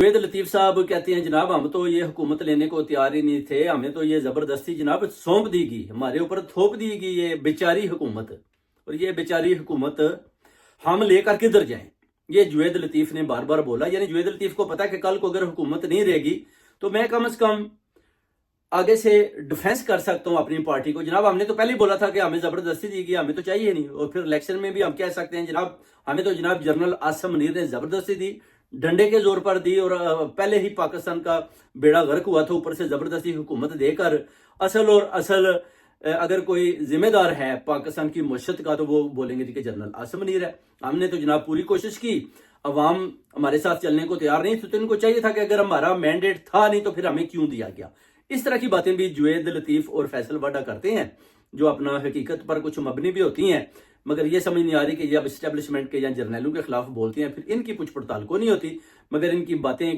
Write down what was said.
जुवेद लतीफ़ साहब कहते हैं जनाब हम तो ये हुकूमत लेने को तैयार ही नहीं थे, हमें तो ये ज़बरदस्ती जनाब सौंप दी गई, हमारे ऊपर थोप दी गई ये बेचारी हुकूमत। और ये बेचारी हुकूमत हम लेकर किधर जाएं? ये जुवेद लतीफ़ ने बार बार बोला। यानी जुवेद लतीफ़ को पता है कि कल को अगर हुकूमत नहीं रहेगी तो मैं कम से कम आगे से डिफेंस कर सकता हूं अपनी पार्टी को। जनाब हमने तो पहले ही बोला था कि हमें जबरदस्ती दी गई, हमें तो चाहिए नहीं। और फिर इलेक्शन में भी हम कह सकते हैं जनाब हमें तो जनाब जनरल आसिम मुनीर ने जबरदस्ती दी, डंडे के जोर पर दी। और पहले ही पाकिस्तान का बेड़ा गर्क हुआ था, ऊपर से जबरदस्ती हुकूमत देकर असल अगर कोई जिम्मेदार है पाकिस्तान की मुशत का तो वो बोलेंगे कि जनरल आसिम मुनीर है। हमने तो जनाब पूरी कोशिश की, अवाम हमारे साथ चलने को तैयार नहीं थी, तो इनको चाहिए था कि अगर हमारा मैंडेट था नहीं तो फिर हमें क्यों दिया गया। इस तरह की बातें भी जुवेद लतीफ़ और फैसल वाडा करते हैं, जो अपना हकीकत पर कुछ मबनी भी होती हैं, मगर ये समझ नहीं आ रही कि जब इस्टेब्लिशमेंट के या जर्नैलों के खिलाफ बोलते हैं फिर इनकी पूछ पड़ताल को नहीं होती, मगर इनकी बातें